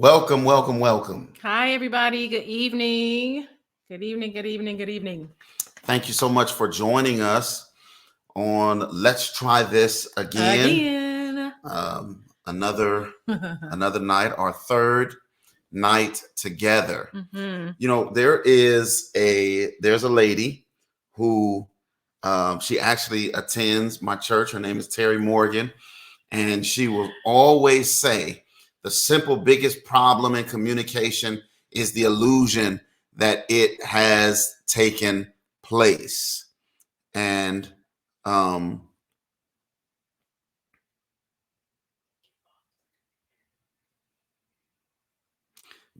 Welcome, welcome, welcome. Hi, everybody. Good evening. Good evening. Good evening. Good evening. Thank you so much for joining us on Let's Try This Again. Again. Another night, our third night together. Mm-hmm. You know, there's a lady who she actually attends my church. Her name is Terry Morgan, and she will always say the simple biggest problem in communication is the illusion that it has taken place. And the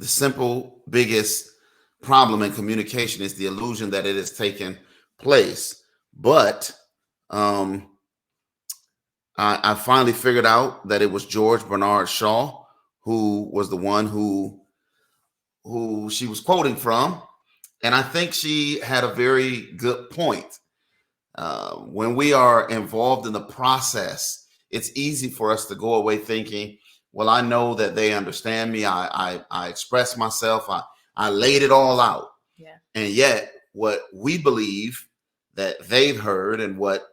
simple biggest problem in communication is the illusion that it has taken place. But um, I finally figured out that it was George Bernard Shaw who was the one who she was quoting from, and I think she had a very good point. When we are involved in the process, it's easy for us to go away thinking, well, I know that they understand me. I expressed myself. I laid it all out. Yeah. And yet what we believe that they've heard and what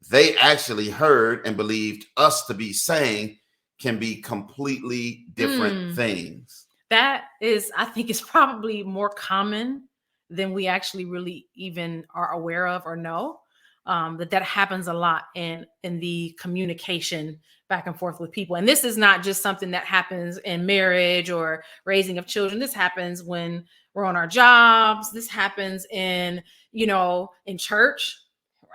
they actually heard and believed us to be saying can be completely different things. That is, I think, is probably more common than we actually really even are aware of or know. That happens a lot in the communication back and forth with people. And this is not just something that happens in marriage or raising of children. This happens when we're on our jobs. This happens in church,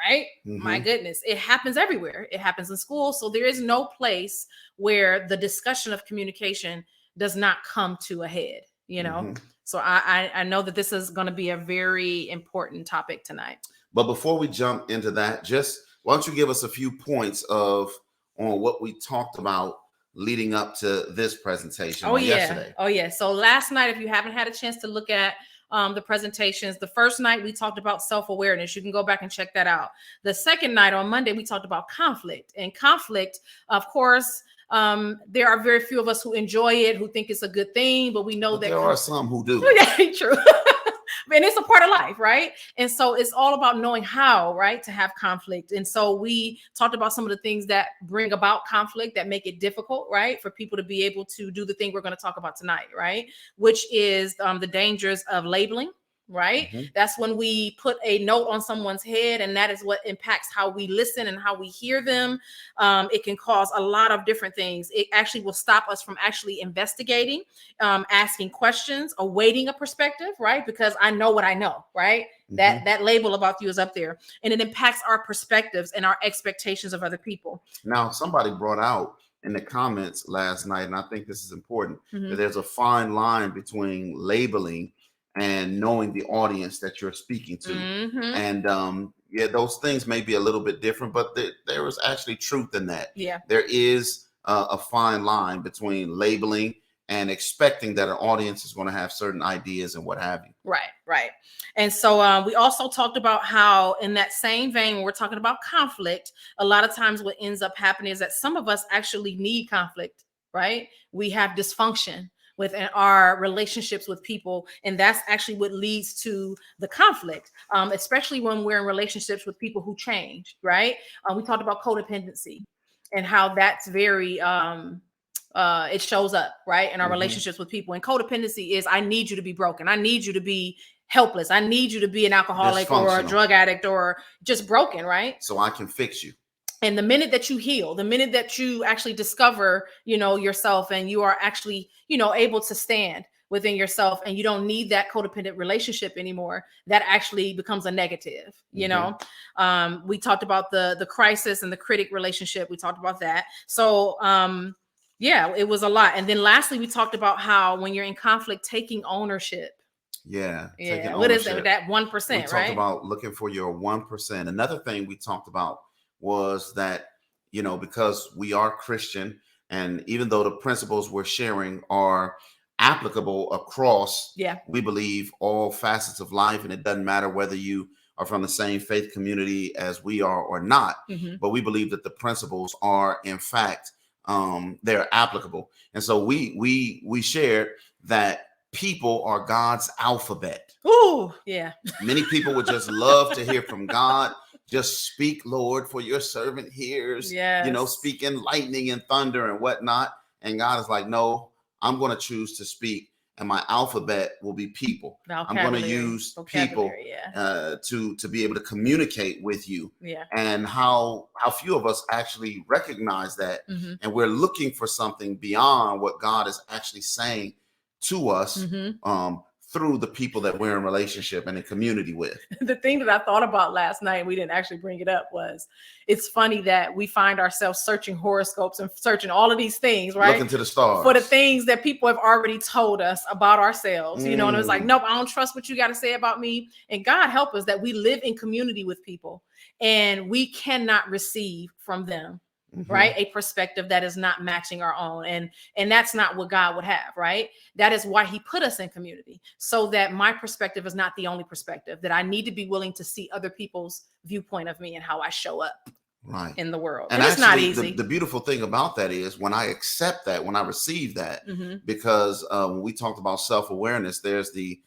right? Mm-hmm. My goodness, it happens everywhere. It happens in school. So there is no place where the discussion of communication does not come to a head, Mm-hmm. So I know that this is going to be a very important topic tonight. But before we jump into that, just why don't you give us a few points on what we talked about leading up to this presentation yesterday? Oh yeah. So last night, if you haven't had a chance to look at the presentations, the first night we talked about self-awareness. You can go back and check that out. The second night on Monday, we talked about conflict. And conflict, of course, there are very few of us who enjoy it, who think it's a good thing, but we know that there are some who do. Yeah, true. And it's a part of life, right? And so it's all about knowing how, right, to have conflict. And so we talked about some of the things that bring about conflict that make it difficult, right, for people to be able to do the thing we're going to talk about tonight, right, which is the dangers of labeling. Right. Mm-hmm. That's when we put a note on someone's head, and that is what impacts how we listen and how we hear them. It can cause a lot of different things. It actually will stop us from actually investigating, asking questions, awaiting a perspective, right? Because I know what I know, right? Mm-hmm. That label about you is up there, and it impacts our perspectives and our expectations of other people. Now, somebody brought out in the comments last night, and I think this is important, that there's a fine line between labeling and knowing the audience that you're speaking to. And yeah, those things may be a little bit different, but there is actually truth in that. Yeah. There is a fine line between labeling and expecting that an audience is going to have certain ideas and what have you. Right. And so we also talked about how in that same vein, when we're talking about conflict, a lot of times what ends up happening is that some of us actually need conflict, right? We have dysfunction within our relationships with people, and that's actually what leads to the conflict, especially when we're in relationships with people who change, right? We talked about codependency and how that's very it shows up, right, in our relationships with people. And codependency is, I need you to be broken, I need you to be helpless, I need you to be an alcoholic or a drug addict or just broken, right, so I can fix you. And the minute that you heal, the minute that you actually discover, yourself, and you are actually, able to stand within yourself, and you don't need that codependent relationship anymore, that actually becomes a negative. We talked about the crisis and the critic relationship. We talked about that. So yeah, it was a lot. And then lastly, we talked about how when you're in conflict, taking ownership. Yeah. What is that 1%? We talked about looking for your 1%. Another thing we talked about was that, because we are Christian, and even though the principles we're sharing are applicable across, we believe, all facets of life, and it doesn't matter whether you are from the same faith community as we are or not, but we believe that the principles are, in fact, they're applicable. And so we shared that people are God's alphabet. Ooh, yeah. Many people would just love to hear from God. Just speak, Lord, for your servant hears. Yes. Speak in lightning and thunder and whatnot. And God is like, no, I'm going to choose to speak, and my alphabet will be people. I'm going to use people to be able to communicate with you. Yeah. And how few of us actually recognize that, and we're looking for something beyond what God is actually saying to us through the people that we're in relationship and in community with. The thing that I thought about last night, we didn't actually bring it up, was it's funny that we find ourselves searching horoscopes and searching all of these things, right? Looking to the stars. For the things that people have already told us about ourselves, and it's like, nope, I don't trust what you got to say about me. And God help us that we live in community with people and we cannot receive from them. Right, a perspective that is not matching our own, and that's not what God would have. Right, that is why He put us in community, so that my perspective is not the only perspective. That I need to be willing to see other people's viewpoint of me and how I show up in the world. And it's not easy. The beautiful thing about that is when I accept that, when I receive that, because when we talked about self-awareness, there's the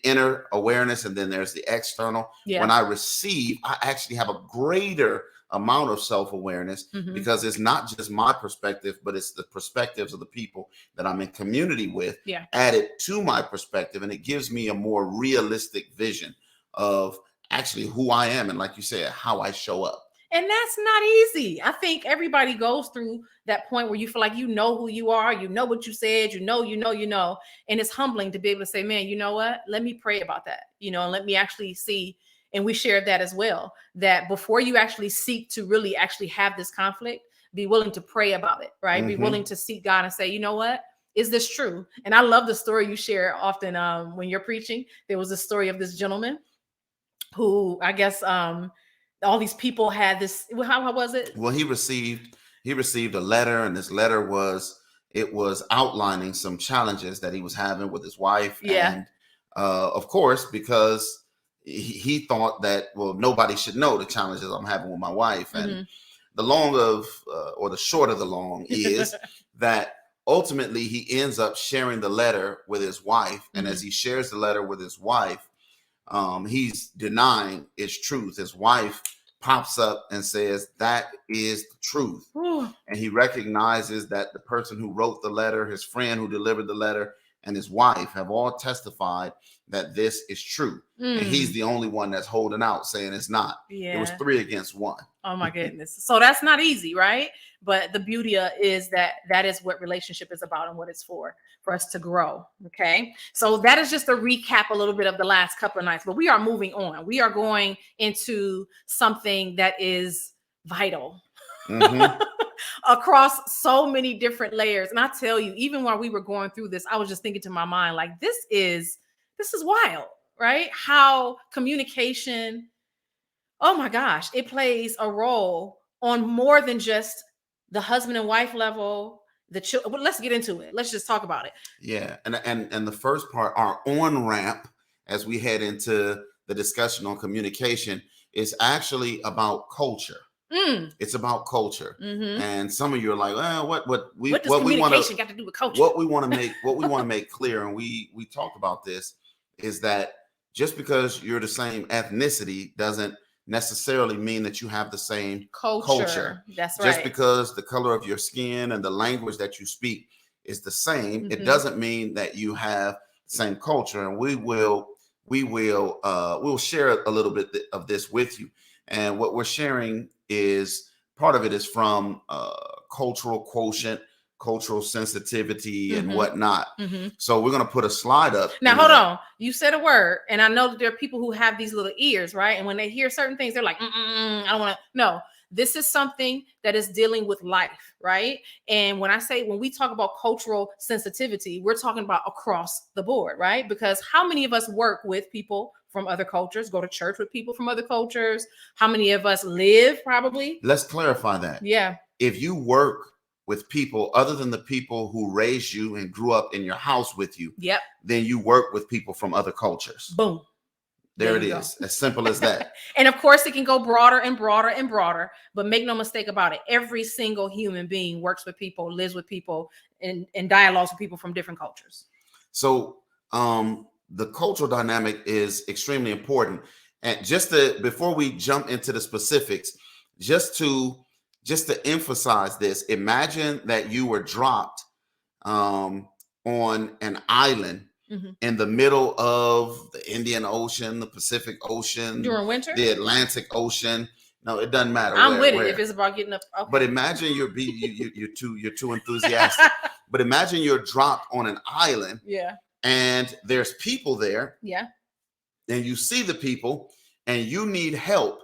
inner awareness, and then there's the external. Yeah. When I receive, I actually have a greater amount of self-awareness, because it's not just my perspective, but it's the perspectives of the people that I'm in community with added to my perspective. And it gives me a more realistic vision of actually who I am. And like you said, how I show up. And that's not easy. I think everybody goes through that point where you feel like you know who you are, you know what you said, you know. And it's humbling to be able to say, man, you know what? Let me pray about that, and let me actually see. And we shared that as well, that before you actually seek to really actually have this conflict, be willing to pray about it, right? Be willing to seek God and say, you know what? Is this true? And I love the story you share often when you're preaching. There was a story of this gentleman who, I guess, all these people had this. How was it? Well, he received a letter, and this letter was outlining some challenges that he was having with his wife. Yeah. And of course, because he thought that, well, nobody should know the challenges I'm having with my wife. And the long of, or the short of the long is that ultimately he ends up sharing the letter with his wife. And as he shares the letter with his wife, he's denying its truth. His wife pops up and says, that is the truth. And he recognizes that the person who wrote the letter, his friend who delivered the letter, and his wife have all testified that this is true. And he's the only one that's holding out, saying it's not. Yeah. It was 3 against 1. Oh my goodness. So that's not easy, right? But the beauty is that is what relationship is about and what it's for us to grow. Okay. So that is just a recap a little bit of the last couple of nights, but we are moving on. We are going into something that is vital. Across so many different layers. And I tell you, even while we were going through this, I was just thinking to my mind, like, this is wild, right? How communication, oh my gosh, it plays a role on more than just the husband and wife level, the children. Well, let's get into it. Let's just talk about it. Yeah. And the first part, our on ramp, as we head into the discussion on communication, is actually about culture. It's about culture. And some of you are like, well, what does communication got to do with culture? What we want to make clear, and we talked about this, is that just because you're the same ethnicity doesn't necessarily mean that you have the same culture. That's right. Just because the color of your skin and the language that you speak is the same, it doesn't mean that you have the same culture. And we'll share a little bit of this with you. And what we're sharing is part of it is from cultural quotient, cultural sensitivity, and whatnot. So we're going to put a slide up. Now, hold on. You said a word, and I know that there are people who have these little ears, right? And when they hear certain things, they're like, I don't want to. No, this is something that is dealing with life, right? And when we talk about cultural sensitivity, we're talking about across the board, right? Because how many of us work with people from other cultures, go to church with people from other cultures? How many of us live, probably? Let's clarify that. Yeah. If you work with people other than the people who raised you and grew up in your house with you, then you work with people from other cultures. Boom. There it you go. is. As simple as that. And of course, it can go broader and broader and broader. But make no mistake about it. Every single human being works with people, lives with people, and dialogues with people from different cultures. So the cultural dynamic is extremely important. And before we jump into the specifics, just to emphasize this, imagine that you were dropped on an island in the middle of the Indian Ocean, the Pacific Ocean, during winter, the Atlantic Ocean. No, it doesn't matter. I'm with it if it's about getting up. Okay. But imagine you're too enthusiastic. But imagine you're dropped on an island. Yeah. And there's people there. Yeah. And you see the people and you need help,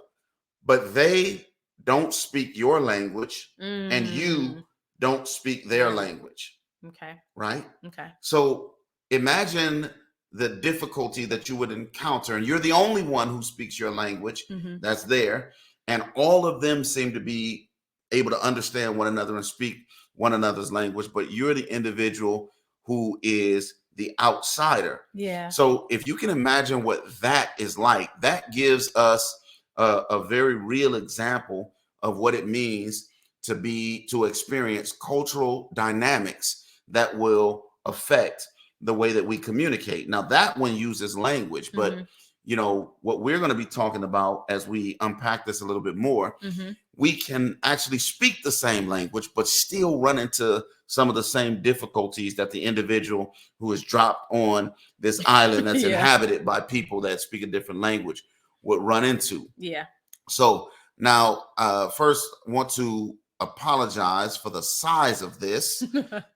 but they don't speak your language and you don't speak their language. Okay. Right? Okay. So imagine the difficulty that you would encounter, and you're the only one who speaks your language that's there, and all of them seem to be able to understand one another and speak one another's language, but you're the individual who is the outsider. Yeah. So if you can imagine what that is like, that gives us a very real example of what it means to experience cultural dynamics that will affect the way that we communicate. Now that one uses language, but you know, what we're going to be talking about as we unpack this a little bit more, we can actually speak the same language, but still run into some of the same difficulties that the individual who is dropped on this island that's inhabited by people that speak a different language would run into. Yeah. So now, first, I want to apologize for the size of this.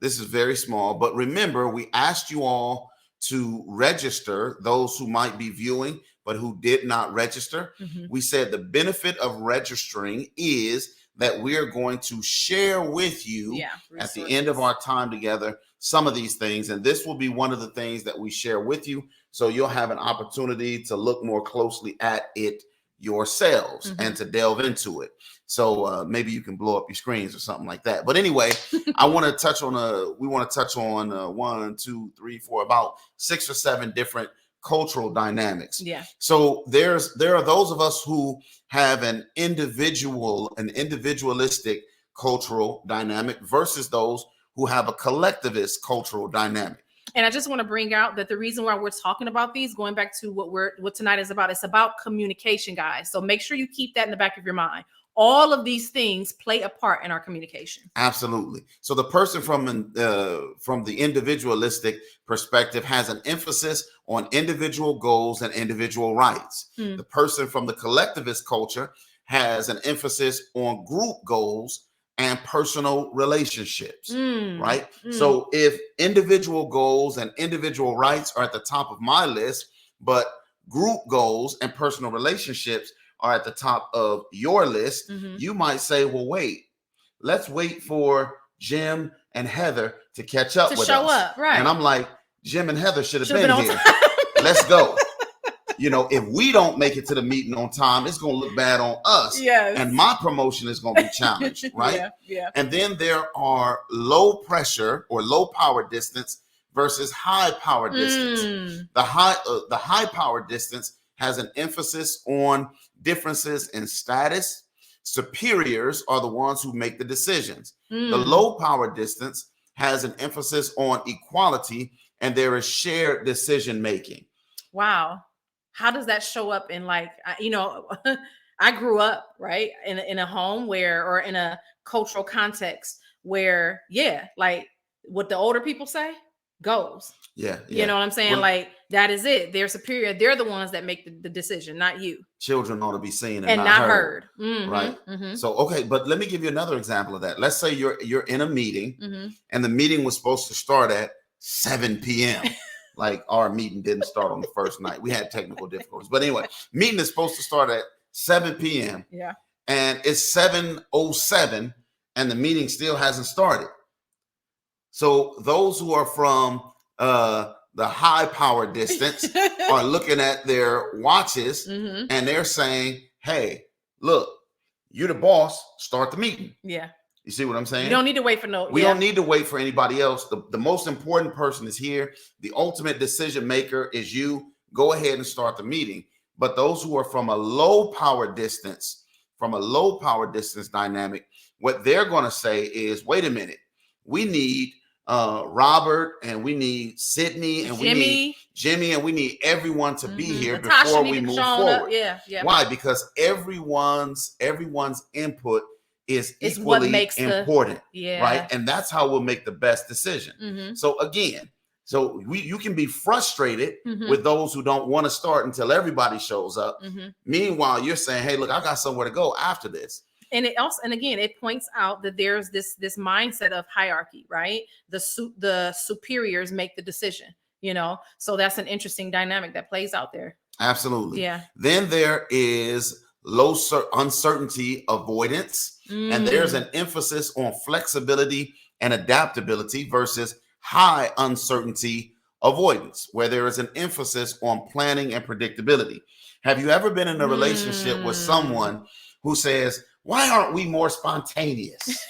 This is very small, but remember, we asked you all to register, those who might be viewing but who did not register. We said the benefit of registering is that we are going to share with you at the end of our time together some of these things, and this will be one of the things that we share with you, so you'll have an opportunity to look more closely at it yourselves and to delve into it. So maybe you can blow up your screens or something like that. But anyway, we want to touch on 1, 2, 3, 4, about 6 or 7 different cultural dynamics. Yeah. So there are those of us who have an individualistic cultural dynamic versus those who have a collectivist cultural dynamic. And I just want to bring out that the reason why we're talking about these, going back to what tonight is about, it's about communication, guys. So make sure you keep that in the back of your mind. All of these things play a part in our communication. Absolutely. So the person from the individualistic perspective has an emphasis on individual goals and individual rights. The person from the collectivist culture has an emphasis on group goals and personal relationships, right? So if individual goals and individual rights are at the top of my list, but group goals and personal relationships are at the top of your list, you might say, well, let's wait for Jim and Heather to catch up with us. Right. And I'm like, Jim and Heather should have been here. Let's go. You know, if we don't make it to the meeting on time, it's going to look bad on us. Yes. And my promotion is going to be challenged, right? Yeah. And then there are low pressure or low power distance versus high power distance. The high power distance has an emphasis on differences in status. Superiors are the ones who make the decisions. The low power distance has an emphasis on equality, and there is shared decision making. Wow. How does that show up in, like, you know, I grew up, right, in a home or in a cultural context where, like what the older people say goes. Yeah. You know what I'm saying? Like, that is it. They're superior. They're the ones that make the decision, not you. Children ought to be seen and not heard. Right. So, okay, but let me give you another example of that. Let's say you're in a meeting and the meeting was supposed to start at 7 p.m. Like, our meeting didn't start on the first night. We had technical difficulties. But anyway, meeting is supposed to start at 7 p.m. Yeah. And it's 7:07 and the meeting still hasn't started. So those who are from the high power distance are looking at their watches and they're saying, hey, look, you're the boss, start the meeting. Yeah. You see what I'm saying? You don't need to wait for We don't need to wait for anybody else. The most important person is here. The ultimate decision maker is you. Go ahead and start the meeting. But those who are from a low power distance, dynamic, what they're going to say is, wait a minute, we need Robert, and we need Sydney, and we need Jimmy, and we need everyone to be here before we move forward. Yeah. Why? Because everyone's input is equally important, right? And that's how we'll make the best decision. So again, you can be frustrated with those who don't want to start until everybody shows up. Meanwhile, you're saying, hey, look, I got somewhere to go after this. And again, it points out that there's this mindset of hierarchy, right? The superiors make the decision, so that's an interesting dynamic that plays out there. Absolutely. Yeah. Then there is low uncertainty avoidance, and there's an emphasis on flexibility and adaptability versus high uncertainty avoidance, where there is an emphasis on planning and predictability. Have you ever been in a relationship with someone who says, why aren't we more spontaneous?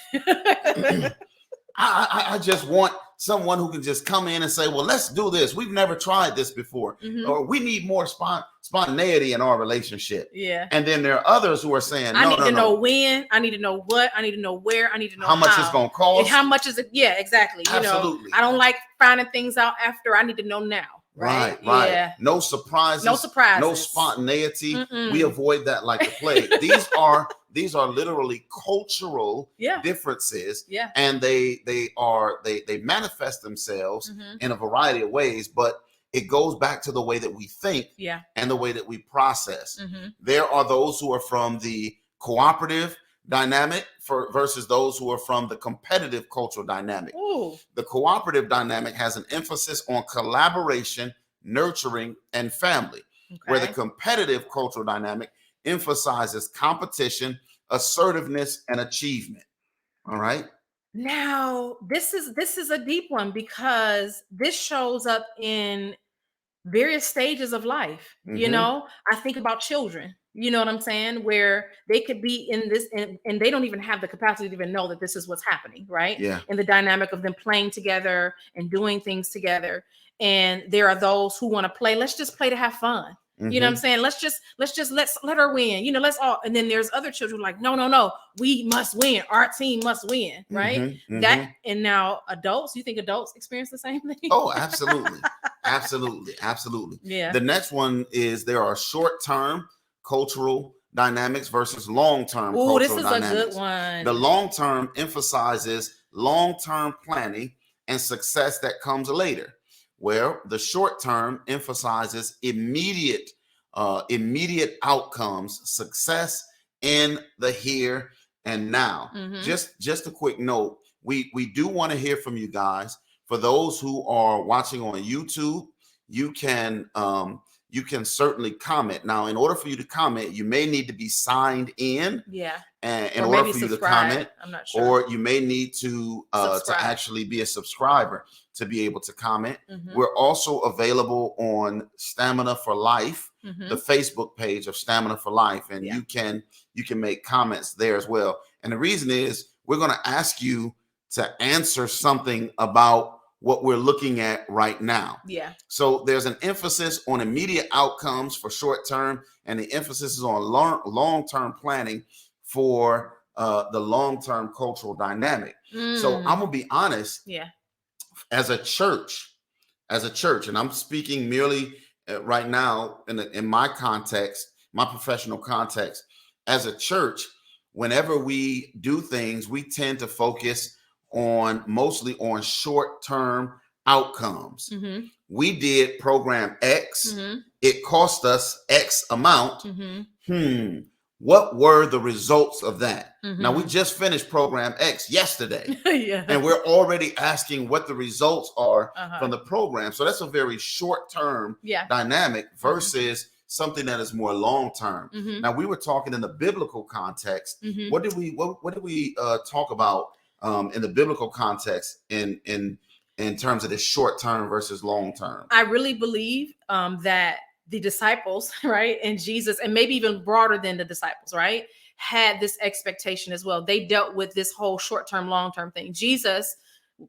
I just want someone who can just come in and say, well, let's do this. We've never tried this before. Or we need more spontaneity in our relationship. Yeah. And then there are others who are saying, I need to know when, I need to know what, I need to know where, I need to know how much it's going to cost. And how much is it? Yeah, exactly. Absolutely. I don't like finding things out after. I need to know now. Right. Yeah. No surprises. No spontaneity. We avoid that like the plague. These are literally cultural differences. Yeah. And they manifest themselves in a variety of ways, but it goes back to the way that we think and the way that we process. There are those who are from the cooperative dynamic versus those who are from the competitive cultural dynamic. Ooh. The cooperative dynamic has an emphasis on collaboration, nurturing, and family, where the competitive cultural dynamic emphasizes competition, assertiveness, and achievement. All right. Now, this is a deep one, because this shows up in various stages of life. I think about children. You know what I'm saying? Where they could be in this and they don't even have the capacity to even know that this is what's happening, right? Yeah. In the dynamic of them playing together and doing things together. And there are those who want to play. Let's just play to have fun. You know what I'm saying? Let's let her win. Let's all. And then there's other children like, no, we must win. Our team must win, right? That. And now adults, you think adults experience the same thing? Oh, absolutely. Absolutely. Yeah. The next one is there are short-term cultural dynamics versus long-term cultural dynamics. This is a good one. The long-term emphasizes long-term planning and success that comes later, where the short-term emphasizes immediate outcomes, success in the here and now. Just a quick note, we do want to hear from you guys. For those who are watching on YouTube, you can certainly comment. Now, in order for you to comment, you may need to be signed in. Yeah. And in order for you to comment, I'm not sure. Or you may need to actually be a subscriber to be able to comment. We're also available on Stamina for Life, the Facebook page of Stamina for Life, and you can make comments there as well. And the reason is we're going to ask you to answer something about what we're looking at right now. Yeah. So there's an emphasis on immediate outcomes for short term, and the emphasis is on long-term planning for the long-term cultural dynamic. So I'm gonna be honest. Yeah. As a church, and I'm speaking merely right now in my context, my professional context. As a church, whenever we do things, we tend to focus mostly on short-term outcomes. We did program X. It cost us X amount. What were the results of that? Now, we just finished program X yesterday. And we're already asking what the results are from the program. So that's a very short-term dynamic versus something that is more long-term. Now, we were talking in the biblical context. What did we talk about in the biblical context in terms of this short term versus long term? I really believe that the disciples, right, and Jesus, and maybe even broader than the disciples, right, had this expectation as well. They dealt with this whole short term, long term thing. Jesus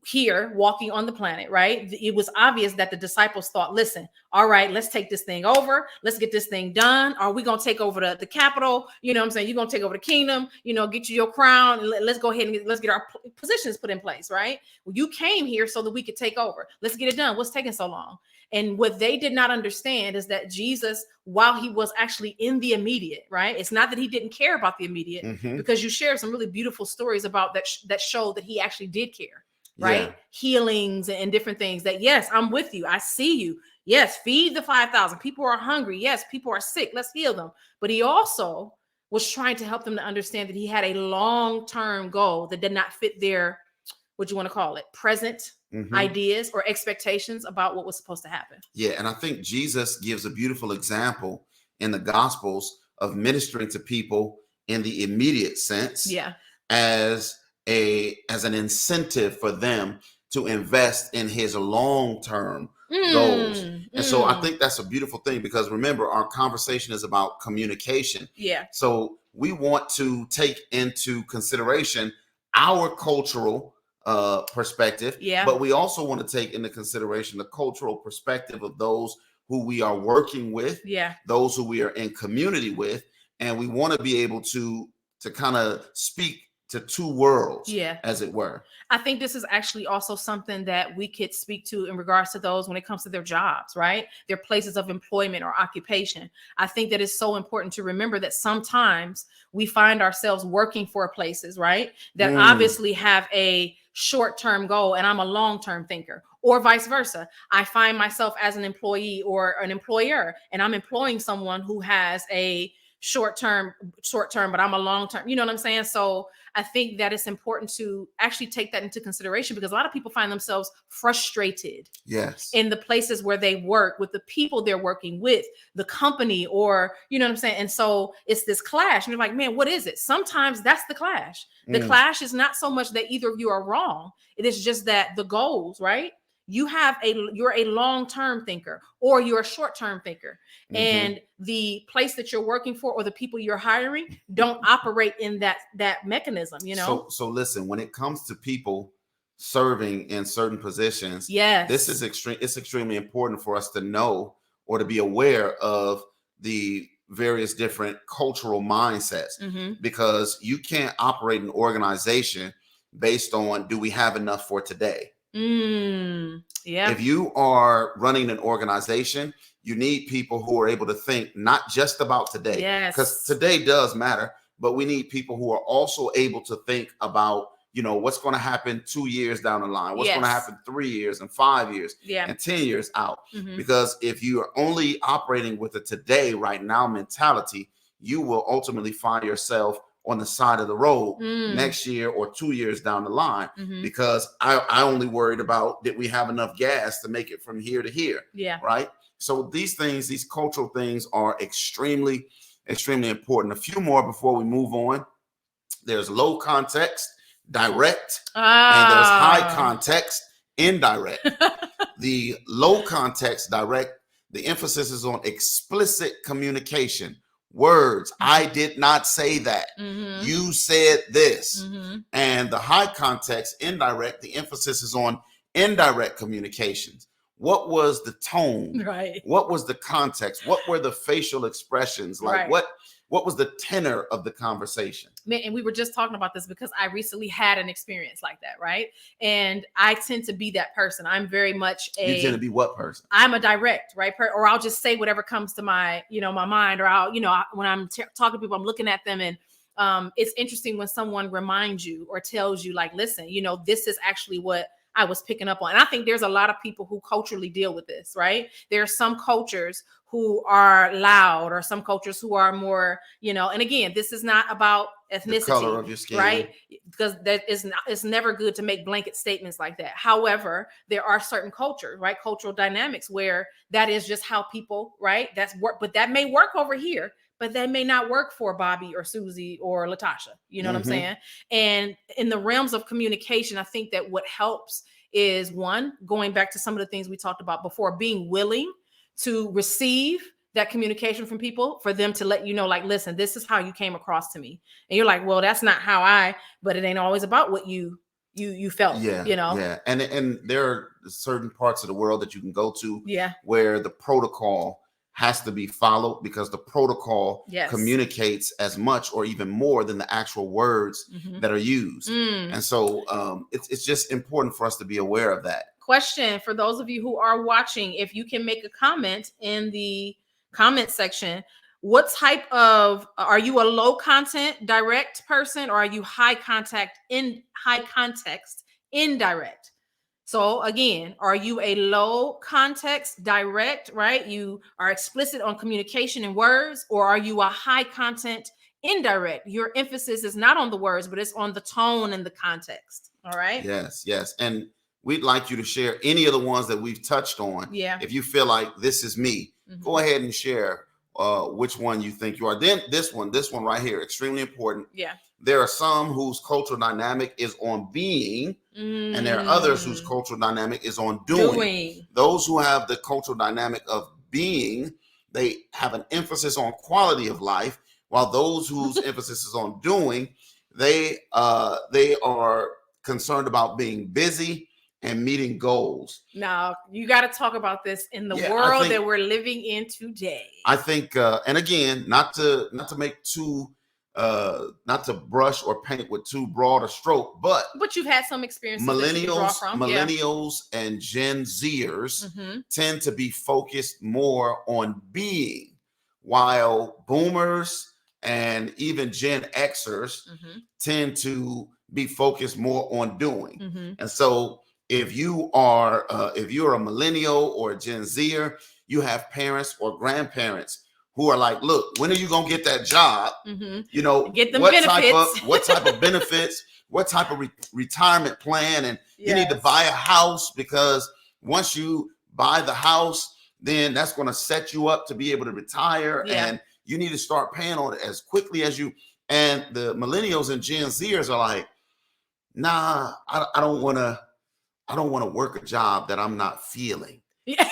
here walking on the planet, right? It was obvious that the disciples thought, listen, all right, let's take this thing over. Let's get this thing done. Are we going to take over the capital? You know what I'm saying? You're going to take over the kingdom, get you your crown. And let's go ahead and let's get our positions put in place, right? Well, you came here so that we could take over. Let's get it done. What's taking so long? And what they did not understand is that Jesus, while he was actually in the immediate, right? It's not that he didn't care about the immediate, because you shared some really beautiful stories about that showed that he actually did care. Right? Yeah. Healings and different things that, yes, I'm with you. I see you. Yes. Feed the 5,000. People are hungry. Yes. People are sick. Let's heal them. But he also was trying to help them to understand that he had a long-term goal that did not fit their, what you want to call it, present ideas or expectations about what was supposed to happen. Yeah. And I think Jesus gives a beautiful example in the Gospels of ministering to people in the immediate sense. Yeah. As an incentive for them to invest in his long-term goals. And so I think that's a beautiful thing, because remember, our conversation is about communication. Yeah. So we want to take into consideration our cultural perspective, but we also want to take into consideration the cultural perspective of those who we are working with, those who we are in community with, and we want to be able to kind of speak to two worlds, as it were. I think this is actually also something that we could speak to in regards to those when it comes to their jobs, right? Their places of employment or occupation. I think that it's so important to remember that sometimes we find ourselves working for places, right, that obviously have a short-term goal, and I'm a long-term thinker, or vice versa. I find myself as an employee or an employer, and I'm employing someone who has a short-term, but I'm a long-term, you know what I'm saying? So I think that it's important to actually take that into consideration, because a lot of people find themselves frustrated in the places where they work, with the people they're working with, the company, or, you know what I'm saying? And so it's this clash, and you're like, man, what is it? Sometimes that's the clash. The clash is not so much that either of you are wrong. It is just that the goals, right? You're a long-term thinker, or you're a short-term thinker, and the place that you're working for or the people you're hiring don't operate in that mechanism, So listen, when it comes to people serving in certain positions, this is it's extremely important for us to know or to be aware of the various different cultural mindsets, because you can't operate an organization based on, do we have enough for today? If you are running an organization, you need people who are able to think not just about today, because today does matter, but we need people who are also able to think about, what's going to happen 2 years down the line, what's going to happen 3 years and 5 years and 10 years out. Because if you are only operating with a today, right now mentality, you will ultimately find yourself on the side of the road next year or 2 years down the line, because I only worried about, did we have enough gas to make it from here to here? Right. So these things, these cultural things are extremely, extremely important. A few more before we move on. There's low context, direct, and there's high context, indirect. The low context, direct, the emphasis is on explicit communication. Words, I did not say that. You said this. And the high context, indirect, the emphasis is on indirect communications. What was the tone? Right. What was the context? What were the facial expressions? Like what was the tenor of the conversation? Man, and we were just talking about this because I recently had an experience like that, right? And I tend to be that person. I'm very much You tend to be what person? I'm a direct, right? Or I'll just say whatever comes to my, my mind, or I'll, when I'm talking to people, I'm looking at them, and it's interesting when someone reminds you or tells you, like, listen, this is actually what I was picking up on. And I think there's a lot of people who culturally deal with this, right? There are some cultures who are loud, or some cultures who are more, and again, this is not about ethnicity, the color of your skin, right? Because it's never good to make blanket statements like that. However, there are certain cultures, right? Cultural dynamics where that is just how people, right? That's work, but that may work over here, but that may not work for Bobby or Susie or Latasha. You know what I'm saying? And in the realms of communication, I think that what helps is, one, going back to some of the things we talked about before, being willing to receive that communication from people, for them to let you know, like, listen, this is how you came across to me. And you're like, well, that's not how but it ain't always about what you you felt, Yeah, yeah. And there are certain parts of the world that you can go to where the protocol has to be followed, because the protocol communicates as much or even more than the actual words that are used. And so it's just important for us to be aware of that. Question for those of you who are watching, if you can make a comment in the comment section, what type of, are you a low content direct person, or are you high context indirect? So again, are you a low context direct, right? You are explicit on communication and words, or are you a high content indirect? Your emphasis is not on the words, but it's on the tone and the context. All right. Yes, yes. And we'd like you to share any of the ones that we've touched on. Yeah. If you feel like this is me, go ahead and share which one you think you are. Then this one right here, extremely important. Yeah. There are some whose cultural dynamic is on being, and there are others whose cultural dynamic is on doing. Those who have the cultural dynamic of being, they have an emphasis on quality of life, while those whose emphasis is on doing, they are concerned about being busy and meeting goals. Now, you got to talk about this in the world that we're living in today. I think, and again, not to make too, not to brush or paint with too broad a stroke, but you've had some experiences. Millennials and Gen Zers tend to be focused more on being, while Boomers and even Gen Xers tend to be focused more on doing. And so if you're a millennial or a Gen Zer, you have parents or grandparents who are like, look, when are you going to get that job? You know, get them benefits. What type of benefits, what type of retirement plan? And you need to buy a house, because once you buy the house, then that's going to set you up to be able to retire. And you need to start paying on it as quickly as you. And the millennials and Gen Zers are like, nah, I don't want to work a job that I'm not feeling. Yeah.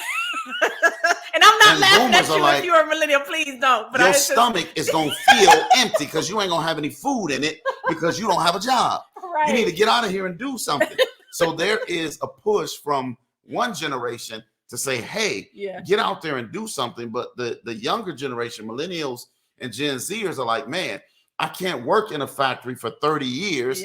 And I'm not laughing at you if you're a millennial, please don't. But your stomach is going to feel empty because you ain't going to have any food in it because you don't have a job. Right. You need to get out of here and do something. So there is a push from one generation to say, hey, get out there and do something. But the younger generation, millennials and Gen Zers, are like, man, I can't work in a factory for 30 years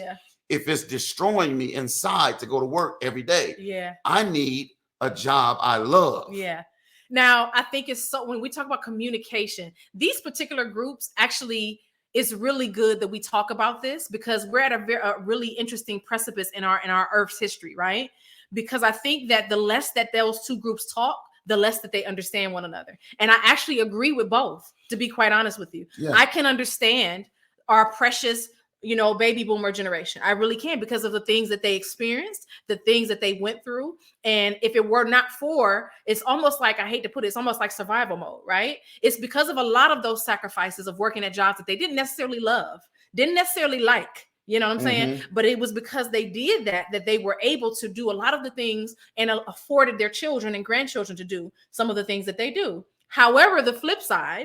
if it's destroying me inside to go to work every day. Yeah. I need a job I love. Yeah. Now, I think it's so, when we talk about communication, these particular groups actually, it's really good that we talk about this, because we're at a really interesting precipice in our Earth's history, right? Because I think that the less that those two groups talk, the less that they understand one another. And I actually agree with both, to be quite honest with you. Yeah. I can understand our precious, baby boomer generation. I really can, because of the things that they experienced, the things that they went through. And if it were not for, it's almost like, I hate to put it, it's almost like survival mode, right? It's because of a lot of those sacrifices of working at jobs that they didn't necessarily love, didn't necessarily like, you know what I'm saying? But it was because they did that they were able to do a lot of the things and afforded their children and grandchildren to do some of the things that they do. However, the flip side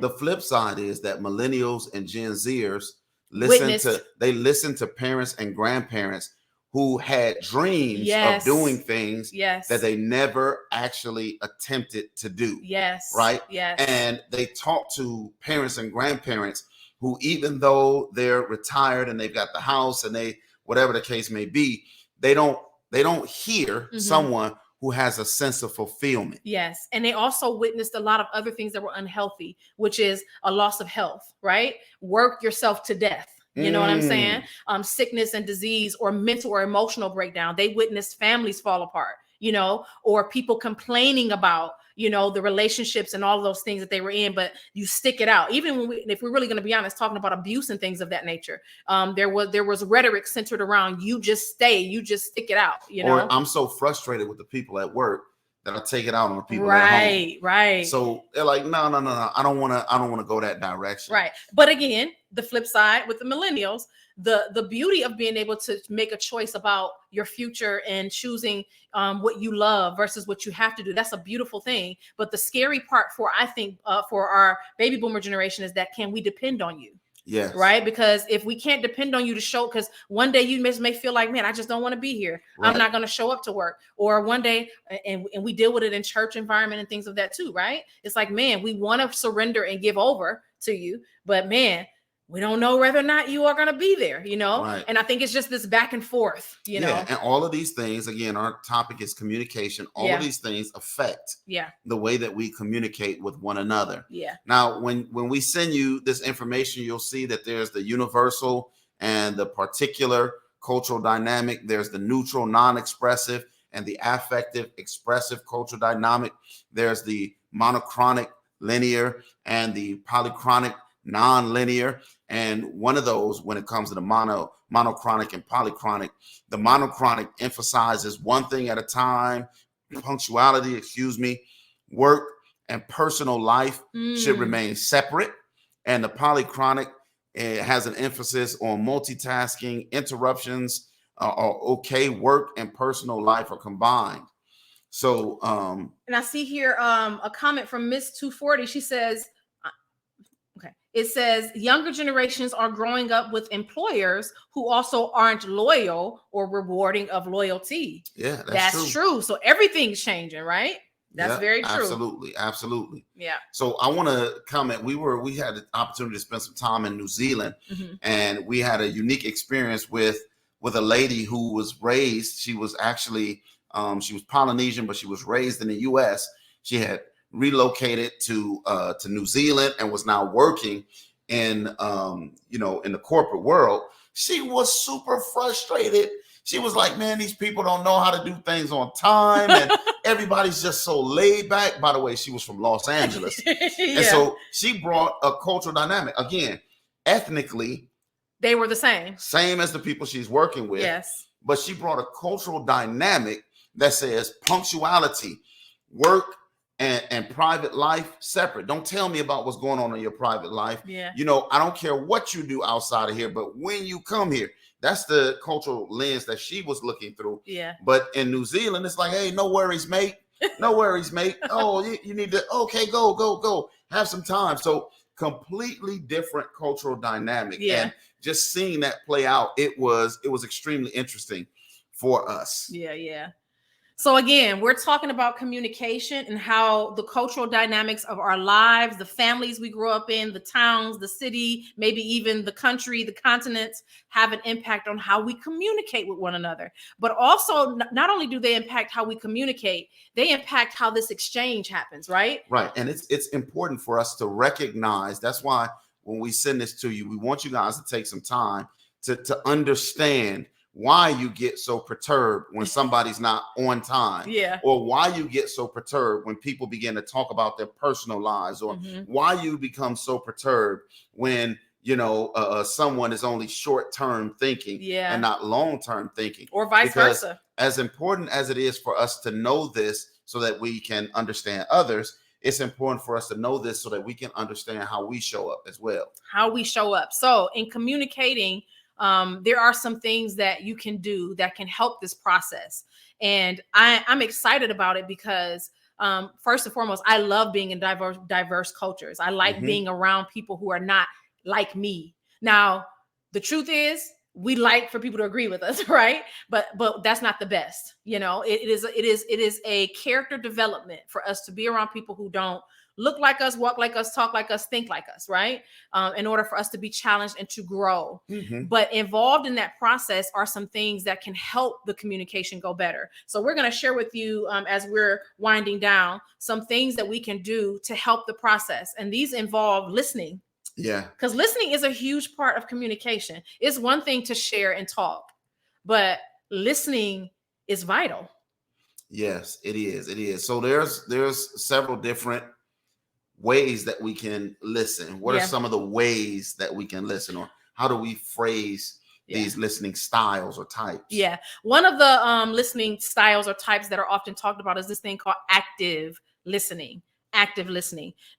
is that millennials and Gen Zers listen to parents and grandparents who had dreams of doing things that they never actually attempted to do. Yes. Right. Yes. And they talk to parents and grandparents who, even though they're retired and they've got the house and they, whatever the case may be, they don't hear someone who has a sense of fulfillment. Yes. And they also witnessed a lot of other things that were unhealthy, which is a loss of health, right? Work yourself to death. You know what I'm saying? Sickness and disease, or mental or emotional breakdown. They witnessed families fall apart, or people complaining about, the relationships and all of those things that they were in, but you stick it out. Even if we're really going to be honest, talking about abuse and things of that nature, there was rhetoric centered around, you just stick it out, Or I'm so frustrated with the people at work that I take it out on the people at home. Right. So they're like, no. I don't want to go that direction. Right. But again, the flip side with the millennials, the beauty of being able to make a choice about your future and choosing what you love versus what you have to do. That's a beautiful thing. But the scary part for our baby boomer generation is that, can we depend on you? Yes. Right. Because if we can't depend on you to show, because one day you may feel like, man, I just don't want to be here. Right. I'm not going to show up to work. Or one day, and we deal with it in church environment and things of that too. Right. It's like, man, we want to surrender and give over to you. But man, we don't know whether or not you are going to be there, Right. And I think it's just this back and forth, Yeah. And all of these things, again, our topic is communication. All of these things affect the way that we communicate with one another. Yeah. Now, when we send you this information, you'll see that there's the universal and the particular cultural dynamic. There's the neutral, non-expressive, and the affective, expressive cultural dynamic. There's the monochronic, linear, and the polychronic, non-linear. And one of those, when it comes to the monochronic and polychronic, the monochronic emphasizes one thing at a time, punctuality, work and personal life should remain separate. And the polychronic has an emphasis on multitasking, interruptions are okay, work and personal life are combined. So, and I see here a comment from Miss 240. She says, it says younger generations are growing up with employers who also aren't loyal or rewarding of loyalty. Yeah, that's true. So everything's changing, right? That's very true. Absolutely. Yeah. So I want to comment. We had the opportunity to spend some time in New Zealand, and we had a unique experience with a lady who was raised. She was actually she was Polynesian, but she was raised in the U.S. She had relocated to New Zealand and was now working in in the corporate world. She was super frustrated. She was like, man, these people don't know how to do things on time, and everybody's just so laid back. By the way, she was from Los Angeles. And so she brought a cultural dynamic. Again, ethnically, they were the same as the people she's working with. Yes. But she brought a cultural dynamic that says punctuality, work, and private life separate. Don't tell me about what's going on in your private life. Yeah. I don't care what you do outside of here, but when you come here, that's the cultural lens that she was looking through. Yeah. But in New Zealand, it's like, hey, no worries, mate. No worries, mate. Oh, you need to, okay, go. Have some time. So completely different cultural dynamic. Yeah. And just seeing that play out, it was extremely interesting for us. Yeah. So again, we're talking about communication and how the cultural dynamics of our lives, the families we grew up in, the towns, the city, maybe even the country, the continents, have an impact on how we communicate with one another. But also, not only do they impact how we communicate, they impact how this exchange happens, right? Right. And it's important for us to recognize. That's why when we send this to you, we want you guys to take some time to understand why you get so perturbed when somebody's not on time, or why you get so perturbed when people begin to talk about their personal lives, or why you become so perturbed when someone is only short-term thinking and not long-term thinking, or vice versa. As important as it is for us to know this so that we can understand others, it's important for us to know this so that we can understand how we show up as well. So in communicating, there are some things that you can do that can help this process. And I'm excited about it because first and foremost, I love being in diverse cultures. I like being around people who are not like me. Now, the truth is, we like for people to agree with us, right? But that's not the best. It is a character development for us to be around people who don't look like us, walk like us, talk like us, think like us, right? In order for us to be challenged and to grow. But involved in that process are some things that can help the communication go better. So we're going to share with you, as we're winding down, some things that we can do to help the process. And these involve listening. Yeah. Because listening is a huge part of communication. It's one thing to share and talk, but listening is vital. Yes, it is. It is. So there's several different ways that we can listen. What are some of the ways that we can listen, or how do we phrase these listening styles or types? Yeah. One of the listening styles or types that are often talked about is this thing called active listening.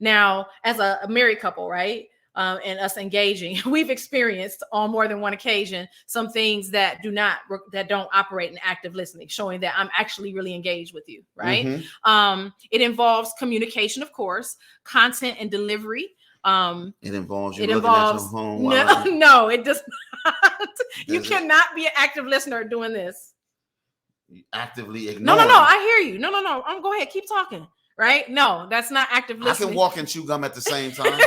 Now, as a married couple, right? And us engaging, we've experienced on more than one occasion some things that don't operate in active listening, showing that I'm actually really engaged with you, right? It involves communication, of course, content and delivery, It involves you It looking at your involves home. no, it does not. You cannot be an active listener doing this. You actively No, ignoring. I hear you. No. Go ahead, keep talking. Right? No, that's not active listening. I can walk and chew gum at the same time.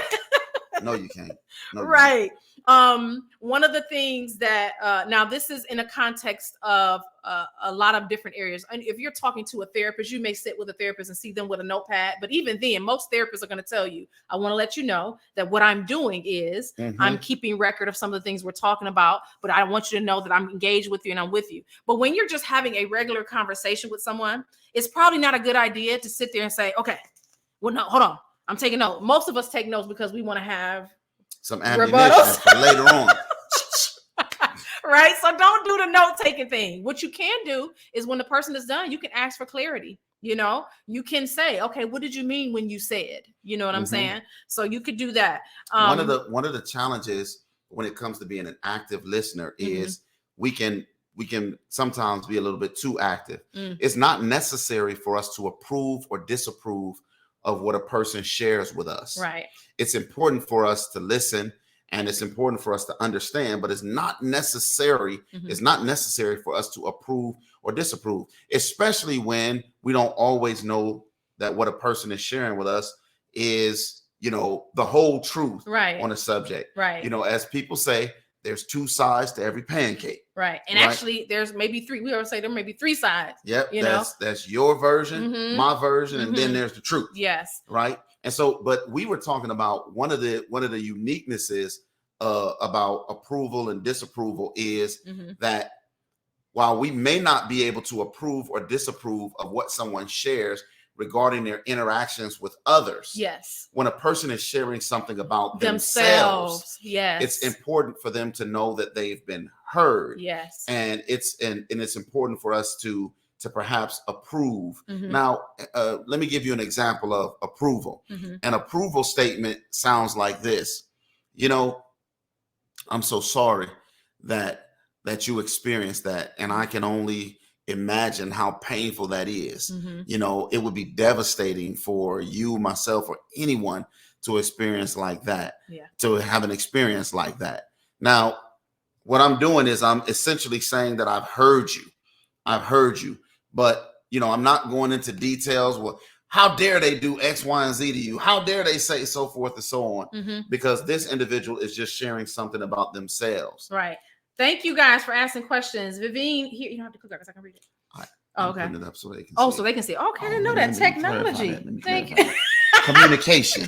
No, you can't. No, Right. One of the things that now this is in a context of a lot of different areas. And if you're talking to a therapist, you may sit with a therapist and see them with a notepad. But even then, most therapists are going to tell you, I want to let you know that what I'm doing is I'm keeping record of some of the things we're talking about, but I want you to know that I'm engaged with you and I'm with you. But when you're just having a regular conversation with someone, it's probably not a good idea to sit there and say, okay, well, no, hold on. I'm taking notes. Most of us take notes because we want to have some ammunition for later on. Right? So don't do the note-taking thing. What you can do is when the person is done, you can ask for clarity. You know, you can say, okay, what did you mean when you said? You know what I'm saying? So you could do that. One of the challenges when it comes to being an active listener is we can sometimes be a little bit too active. It's not necessary for us to approve or disapprove of what a person shares with us. Right. It's important for us to listen and it's important for us to understand, but it's not necessary. It's not necessary for us to approve or disapprove, especially when we don't always know that what a person is sharing with us is, you know, the whole truth on a subject. Right. You know, as people say, there's two sides to every pancake. Right. And actually there's maybe three. We always say there may be three sides. Yep. That's your version, my version, and then there's the truth. Yes. Right. And so, but we were talking about one of the uniquenesses about approval and disapproval is that while we may not be able to approve or disapprove of what someone shares regarding their interactions with others. Yes. When a person is sharing something about themselves, yes, it's important for them to know that they've been heard. Yes. And it's important for us to perhaps approve. Now, let me give you an example of approval. An approval statement sounds like this. You know, I'm so sorry that you experienced that. And I can only imagine how painful that is. You know, it would be devastating for you, myself, or anyone to experience like that, to have an experience like that. Now, what I'm doing is I'm essentially saying that I've heard you, but, you know, I'm not going into details. Well, how dare they do X, Y, and Z to you? How dare they say so forth and so on? Because this individual is just sharing something about themselves. Right. Thank you guys for asking questions. Vivine, here, you don't have to click that because I can read it. Okay. Putting it up so they can see so they can see. Okay, I didn't know that technology. Thank you. Communication.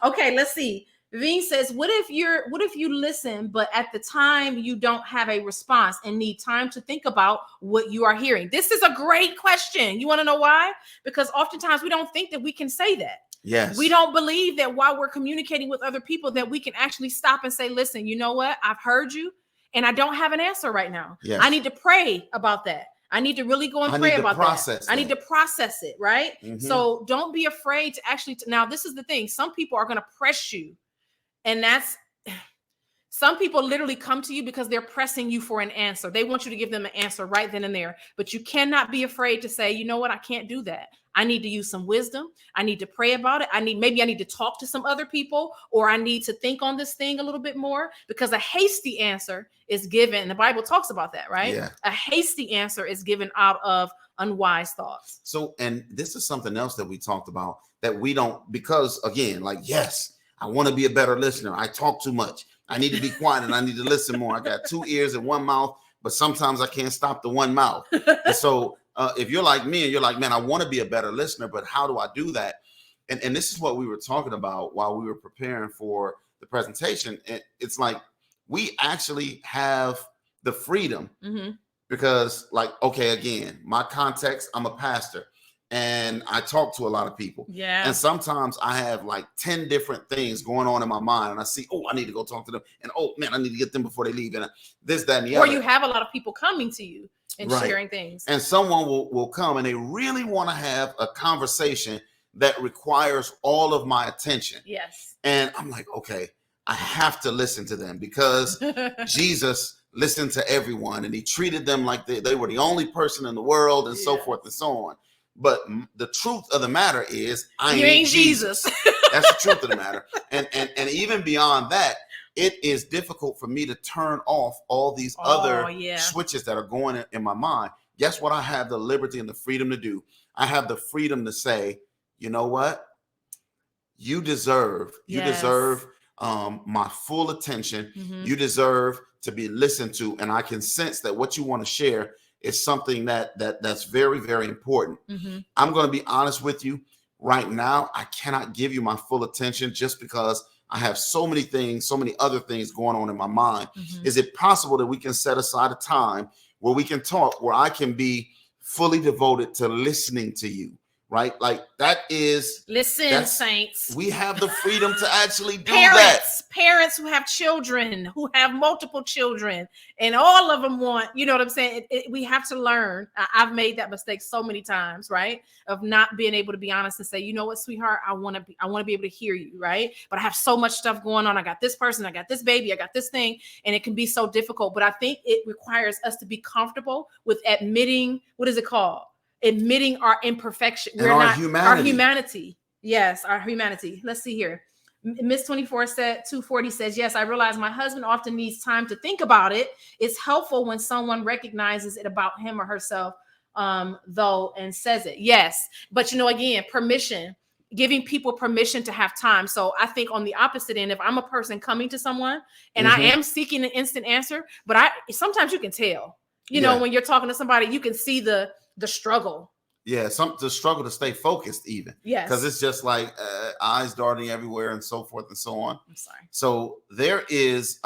Okay, let's see. Vivine says, what if you listen, but at the time you don't have a response and need time to think about what you are hearing? This is a great question. You want to know why? Because oftentimes we don't think that we can say that. Yes. We don't believe that while we're communicating with other people that we can actually stop and say, listen, you know what? I've heard you and I don't have an answer right now. Yes. I need to pray about that. I need to really go and pray about that. I need to process it, right? So don't be afraid to actually, now this is the thing. Some people are going to press you. And some people literally come to you because they're pressing you for an answer. They want you to give them an answer right then and there. But you cannot be afraid to say, you know what? I can't do that. I need to use some wisdom. I need to pray about it. Maybe I need to talk to some other people, or I need to think on this thing a little bit more, because a hasty answer is given. The Bible talks about that, right? Yeah. A hasty answer is given out of unwise thoughts. So, and this is something else that we talked about that we don't, because again, like, yes, I want to be a better listener. I talk too much. I need to be quiet and I need to listen more. I got 2 ears and 1 mouth, but sometimes I can't stop the 1 mouth. And so if you're like me and you're like, man, I want to be a better listener, but how do I do that? And this is what we were talking about while we were preparing for the presentation. It's like, we actually have the freedom because, like, okay, again, my context, I'm a pastor. And I talk to a lot of people. Yeah. And sometimes I have like 10 different things going on in my mind. And I see, oh, I need to go talk to them. And oh, man, I need to get them before they leave. And this, that, and the other. Or you have a lot of people coming to you and sharing things. And someone will come and they really want to have a conversation that requires all of my attention. Yes. And I'm like, okay, I have to listen to them because Jesus listened to everyone and he treated them like they were the only person in the world and so forth and so on. But the truth of the matter is, I ain't Jesus. That's the truth of the matter. And even beyond that, it is difficult for me to turn off all these other switches that are going in my mind. Guess what? I have the liberty and the freedom to do. I have the freedom to say, you know what? You deserve my full attention. You deserve to be listened to, and I can sense that what you want to share is something that's very, very important. I'm going to be honest with you. Right now, I cannot give you my full attention just because I have so many things, so many other things going on in my mind. Is it possible that we can set aside a time where we can talk, where I can be fully devoted to listening to you? Right? Like that is saints. We have the freedom to actually do Parents who have children, who have multiple children, and all of them want, you know what I'm saying? We have to learn. I've made that mistake so many times, right? Of not being able to be honest and say, you know what, sweetheart, I want to be able to hear you, right? But I have so much stuff going on. I got this person, I got this baby, I got this thing, and it can be so difficult. But I think it requires us to be comfortable with admitting, what is it called? Admitting our imperfection. Our humanity. Yes, our humanity. Let's see here. Miss 240 says, yes, I realize my husband often needs time to think about it. It's helpful when someone recognizes it about him or herself, though, and says it. Yes. But, again, permission, giving people permission to have time. So I think on the opposite end, if I'm a person coming to someone and I am seeking an instant answer, but sometimes you can tell, when you're talking to somebody, you can see the struggle. Yeah, the struggle to stay focused even. Yes. Because it's just like eyes darting everywhere and so forth and so on. I'm sorry. So there's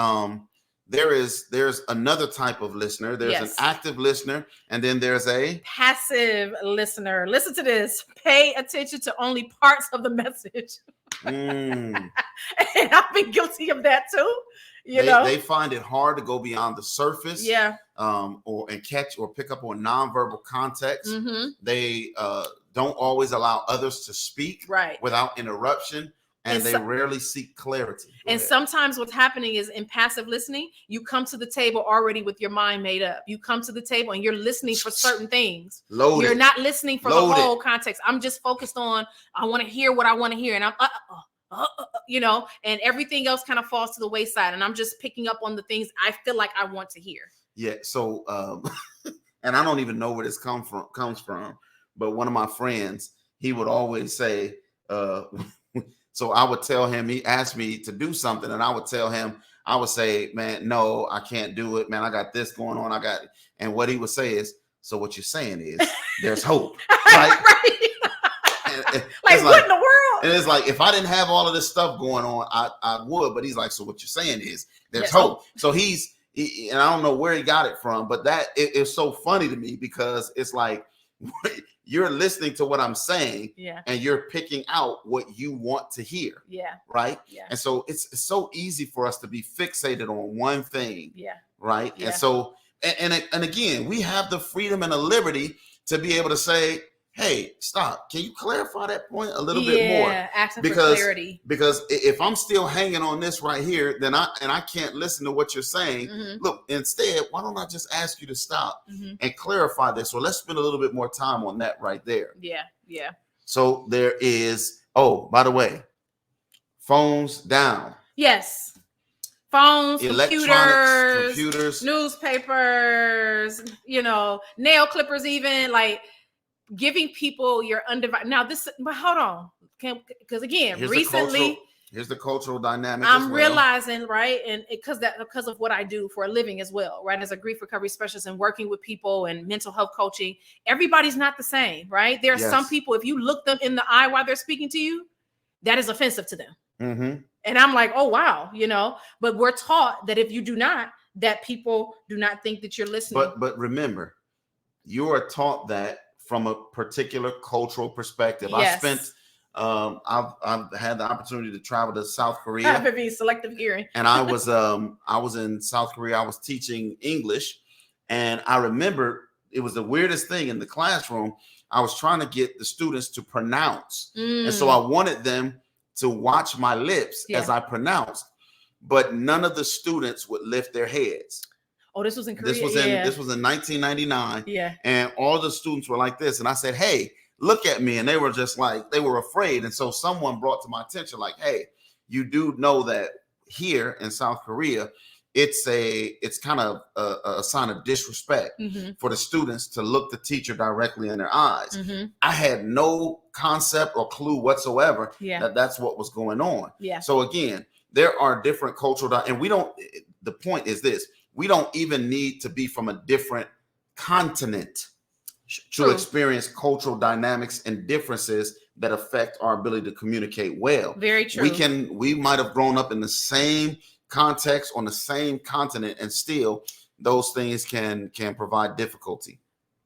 another type of listener. There's an active listener, and then there's a passive listener. Listen to this. Pay attention to only parts of the message. And I've been guilty of that too. They find it hard to go beyond the surface. Yeah. Or catch or pick up on nonverbal context. They don't always allow others to speak without interruption, and they rarely seek clarity. And sometimes what's happening is in passive listening, you come to the table already with your mind made up. You come to the table and you're listening for certain things. You're not listening for the whole context. I'm just focused on, I want to hear what I want to hear. And I'm and everything else kind of falls to the wayside. And I'm just picking up on the things I feel like I want to hear. Yeah. So, and I don't even know where this comes from, but one of my friends, he would always say, so I would tell him, he asked me to do something, and I would tell him, I would say, man, no, I can't do it, man. I got this going on. And what he would say is, so what you're saying is there's hope. Right? Like what in the world? And it's like, if I didn't have all of this stuff going on, I would. But he's like, so what you're saying is there's hope. So and I don't know where he got it from, but that it's so funny to me, because it's like you're listening to what I'm saying, and you're picking out what you want to hear. Yeah. Right. Yeah. And so it's so easy for us to be fixated on one thing. Yeah. Right. Yeah. And so, and again, we have the freedom and the liberty to be able to say, hey, stop. Can you clarify that point a little bit more? Yeah, asking for clarity. Because if I'm still hanging on this right here, then I can't listen to what you're saying. Look, instead, why don't I just ask you to stop and clarify this? So let's spend a little bit more time on that right there. Yeah, yeah. So there is, by the way, phones down. Yes. Phones, computers, newspapers, nail clippers, even like giving people your undivided. Now but hold on, because again, recently, here's the cultural dynamic. I'm realizing, right, and because of what I do for a living as well, right, as a grief recovery specialist and working with people and mental health coaching, everybody's not the same, right? There are some people, if you look them in the eye while they're speaking to you, that is offensive to them. And I'm like, oh wow, but we're taught that if you do not, that people do not think that you're listening. But remember, you are taught that from a particular cultural perspective. Yes. I've had the opportunity to travel to South Korea. I've been being selective hearing. And I was in South Korea. I was teaching English, and I remember it was the weirdest thing in the classroom. I was trying to get the students to pronounce, and so I wanted them to watch my lips as I pronounced, but none of the students would lift their heads. Oh, this was in Korea. This was in 1999. Yeah. And all the students were like this. And I said, hey, look at me, and they were just like, they were afraid. And so someone brought to my attention, like, hey, you do know that here in South Korea, it's kind of a sign of disrespect for the students to look the teacher directly in their eyes. I had no concept or clue whatsoever that that's what was going on. So again, there are different cultural, and we don't, the point is this, we don't even need to be from a different continent to experience cultural dynamics and differences that affect our ability to communicate well. Very true. We might have grown up in the same context on the same continent, and still those things can provide difficulty.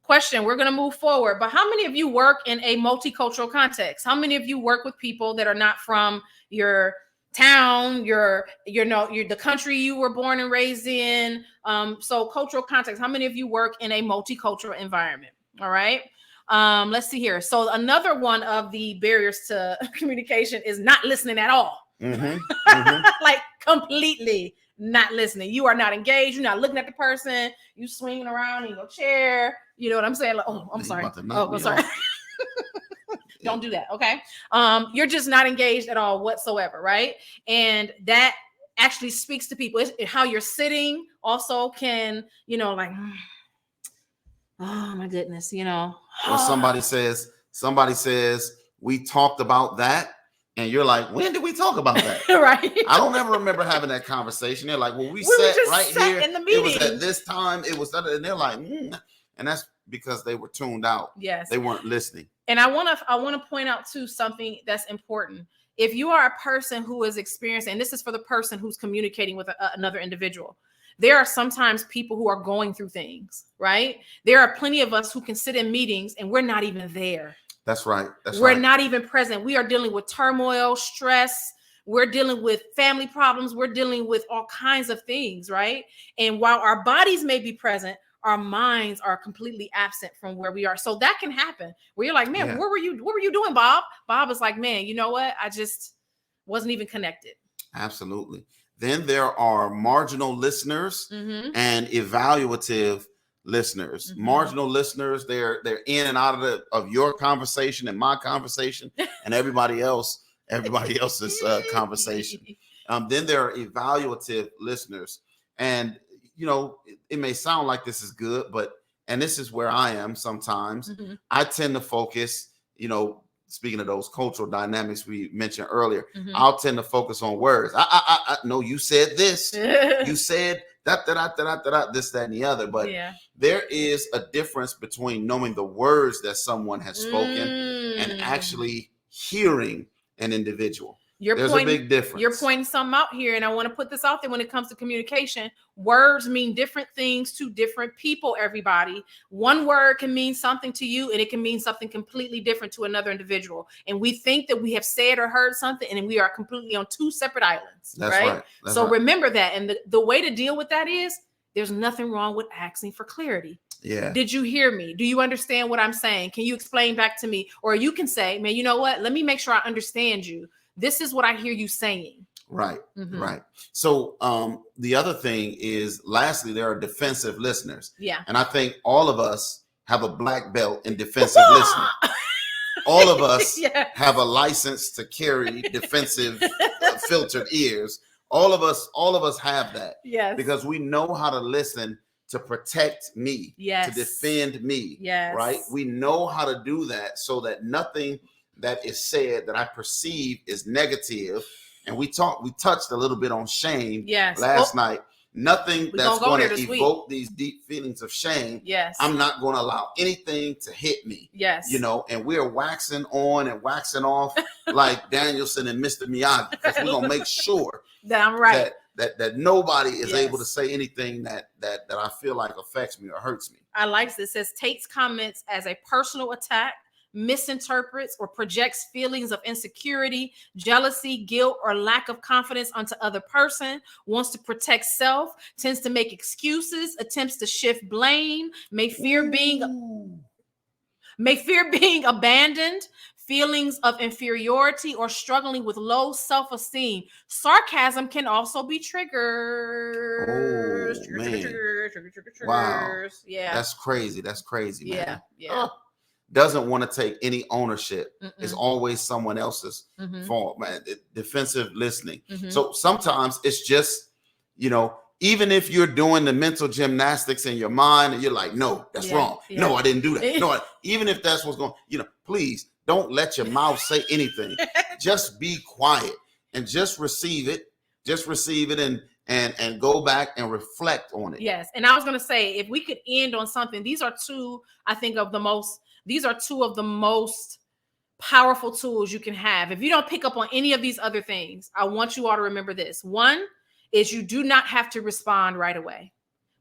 Question, we're going to move forward, but how many of you work in a multicultural context? How many of you work with people that are not from your town, the country you were born and raised in? So cultural context, how many of you work in a multicultural environment? All right. Let's see here. So another one of the barriers to communication is not listening at all. Like completely not listening. You are not engaged. You're not looking at the person. You swinging around in your chair. You know what I'm saying? Like, oh, I'm sorry. Oh, I'm sorry. Don't do that. Okay. You're just not engaged at all whatsoever. Right. And that actually speaks to people. How you're sitting also can, like, oh my goodness, Or somebody says, we talked about that. And you're like, when did we talk about that? Right. I don't ever remember having that conversation. They're like, well, we sat right here in the meeting. It was at this time. It was that, and they're like, and that's because they were tuned out. Yes, they weren't listening. And I want to point out too something that's important. If you are a person who is experiencing, and this is for the person who's communicating with another individual, there are sometimes people who are going through things. Right. There are plenty of us who can sit in meetings and we're not even there. That's right. We're not even present. We are dealing with turmoil, stress. We're dealing with family problems. We're dealing with all kinds of things, right? And while our bodies may be present, our minds are completely absent from where we are. So that can happen where you're like, man, what were you doing, Bob? Bob is like, man, you know what? I just wasn't even connected. Absolutely. Then there are marginal listeners and evaluative listeners. Marginal listeners, they're in and out of your conversation and my conversation and everybody else's conversation. Then there are evaluative listeners, and it may sound like this is good, and this is where I am sometimes. I tend to focus, speaking of those cultural dynamics we mentioned earlier, I'll tend to focus on words. I no, you said this, you said that, this, that, and the other. But there is a difference between knowing the words that someone has spoken and actually hearing an individual. There's a big difference. You're pointing something out here, and I want to put this out there. When it comes to communication, words mean different things to different people, everybody. One word can mean something to you, and it can mean something completely different to another individual. And we think that we have said or heard something, and we are completely on two separate islands. That's right. So remember that. And the way to deal with that is there's nothing wrong with asking for clarity. Yeah. Did you hear me? Do you understand what I'm saying? Can you explain back to me? Or you can say, man, you know what? Let me make sure I understand you. This is what I hear you saying. Right. Right. So the other thing is, lastly, there are defensive listeners. Yeah. And I think all of us have a black belt in defensive listening. All of us have a license to carry defensive filtered ears. All of us have that. Yes. Because we know how to listen to protect me, to defend me. Yes. Right. We know how to do that so that nothing that is said that I perceive is negative. And we touched a little bit on shame last night. Nothing that's going to evoke these deep feelings of shame. Yes. I'm not going to allow anything to hit me. Yes. And we're waxing on and waxing off like Danielson and Mr. Miyagi, because we're going to make sure that I'm right. That nobody is able to say anything that I feel like affects me or hurts me. I like this. It says takes comments as a personal attack, misinterprets or projects feelings of insecurity, jealousy, guilt, or lack of confidence onto other person, wants to protect self, tends to make excuses, attempts to shift blame, may fear being abandoned, feelings of inferiority, or struggling with low self-esteem. Sarcasm can also be triggers. Oh, man. Triggers. Wow. Yeah. That's crazy. That's crazy, man. Yeah. doesn't want to take any ownership. It's Mm-mm. always someone else's Mhm. fault, man. Defensive listening. Mhm. So sometimes it's just, even if you're doing the mental gymnastics in your mind and you're like, no, that's Yeah, wrong. yeah. No, I didn't do that. No, even if that's what's going, please don't let your mouth say anything. Just be quiet and just receive it. Just receive it and go back and reflect on it. Yes. And I was going to say, if we could end on something, these are two of the most powerful tools you can have. If you don't pick up on any of these other things, I want you all to remember this. One is you do not have to respond right away.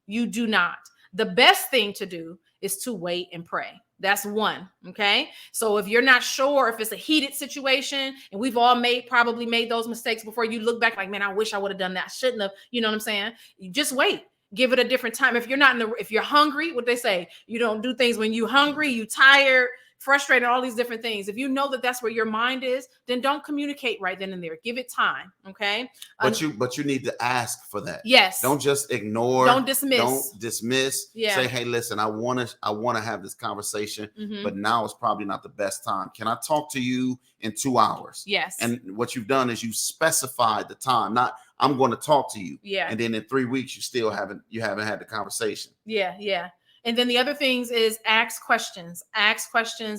You do not. The best thing to do is to wait and pray. That's one. Okay. So if you're not sure if it's a heated situation, and we've all probably made those mistakes before, you look back like, man, I wish I would have done that. I shouldn't have. You know what I'm saying? You just wait. Give it a different time. If you're hungry, what they say, you don't do things when you're hungry, you tired, frustrated, all these different things. If you know that that's where your mind is, then don't communicate right then and there. Give it time. Okay. But you need to ask for that. Yes. Don't just ignore. Don't dismiss. Don't dismiss. Yeah. Say, hey, listen, I want to have this conversation, but now it's probably not the best time. Can I talk to you in 2 hours? Yes. And what you've done is you specified the time, not I'm going to talk to you. Yeah. And then in 3 weeks, you haven't had the conversation. Yeah. Yeah. And then the other things is ask questions,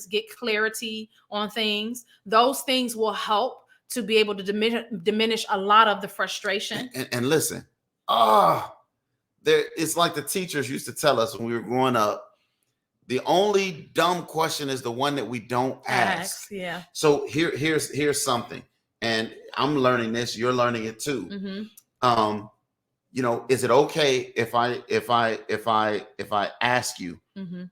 get clarity on things. Those things will help to be able to diminish a lot of the frustration. And listen, it's like the teachers used to tell us when we were growing up, the only dumb question is the one that we don't ask. Yeah. So here's something, and I'm learning this, you're learning it too. Mm-hmm. Is it okay if I ask you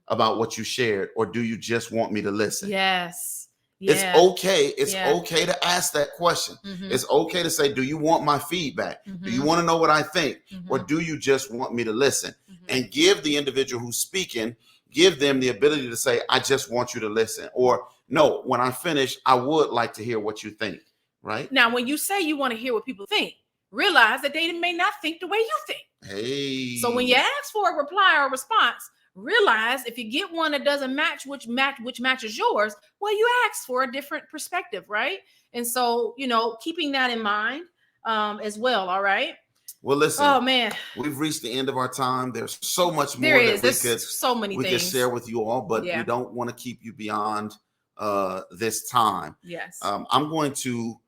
about what you shared, or do you just want me to listen? Yes. Yeah. It's okay. It's okay to ask that question. It's okay to say, do you want my feedback? Do you want to know what I think? Or do you just want me to listen? And give the individual who's speaking, give them the ability to say, I just want you to listen. Or no, when I finish, I would like to hear what you think. Right? Now, when you say you want to hear what people think, realize that they may not think the way you think. Hey. So when you ask for a reply or a response, realize if you get one that doesn't match which matches yours, well, you asked for a different perspective, right? And so, keeping that in mind as well. All right. Well, listen. Oh man, we've reached the end of our time. There's so much more we could share with you all, but we don't want to keep you beyond this time. Yes. I'm going to.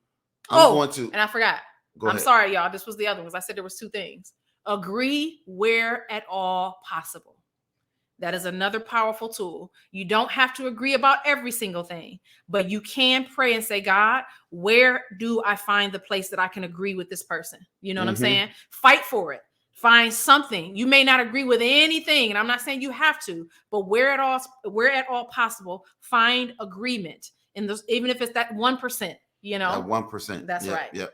And I forgot. I'm sorry, y'all. This was the other ones. I said there was 2 things. Agree where at all possible. That is another powerful tool. You don't have to agree about every single thing, but you can pray and say, God, where do I find the place that I can agree with this person? You know what I'm saying? Fight for it. Find something. You may not agree with anything, and I'm not saying you have to, but where at all possible, find agreement in those, even if it's that 1%. That 1%. That's right. Yep.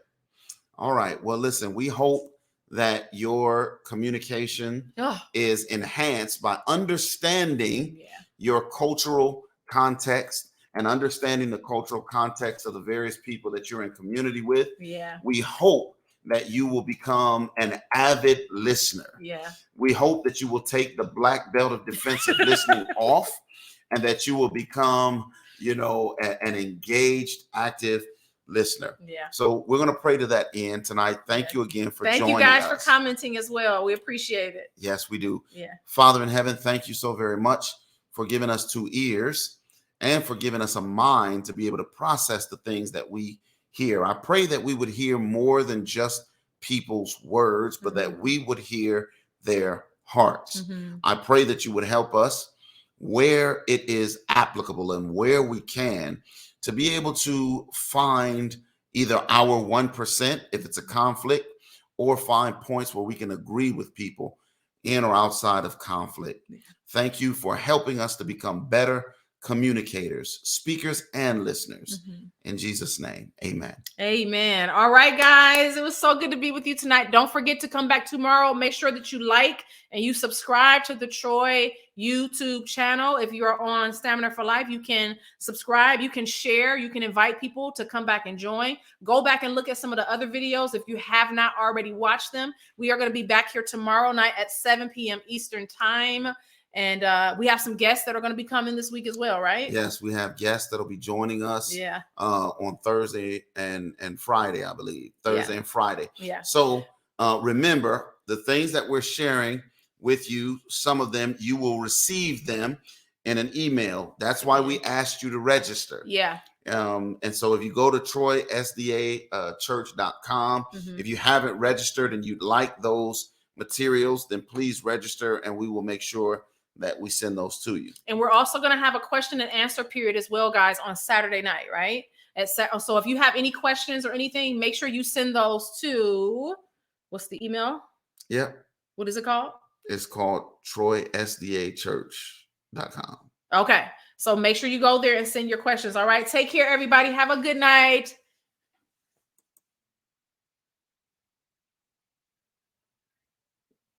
All right. Well, listen, we hope that your communication is enhanced by understanding your cultural context and understanding the cultural context of the various people that you're in community with. Yeah. We hope that you will become an avid listener. Yeah. We hope that you will take the black belt of defensive listening off, and that you will become, an engaged, active listener. Yeah. So we're going to pray to that end tonight. Thank you again for joining us. Thank you guys for commenting as well. We appreciate it. Yes, we do. Yeah. Father in heaven, thank you so very much for giving us 2 ears and for giving us a mind to be able to process the things that we hear. I pray that we would hear more than just people's words, but that we would hear their hearts. I pray that you would help us where it is applicable and where we can to be able to find either our 1% if it's a conflict, or find points where we can agree with people in or outside of conflict. Thank you for helping us to become better communicators, speakers, and listeners. In Jesus' name, amen. Amen. All right, guys. It was so good to be with you tonight. Don't forget to come back tomorrow. Make sure that you like and you subscribe to the Troy YouTube channel. If you are on Stamina for Life, you can subscribe, you can share, you can invite people to come back and join. Go back and look at some of the other videos if you have not already watched them. We are going to be back here tomorrow night at 7 p.m. Eastern time. And we have some guests that are going to be coming this week as well, right? Yes, we have guests that'll be joining us. Yeah. On Thursday and Friday, I believe. Thursday and Friday. Yeah. So remember the things that we're sharing with you. Some of them you will receive them in an email. That's why we asked you to register. Yeah. And so if you go to troysdachurch.com, if you haven't registered and you'd like those materials, then please register and we will make sure that we send those to you. And we're also going to have a question and answer period as well, guys, on Saturday night, right? So if you have any questions or anything, make sure you send those to, what's the email? Yep. What is it called? It's called troysdachurch.com. Okay. So make sure you go there and send your questions. All right. Take care, everybody. Have a good night.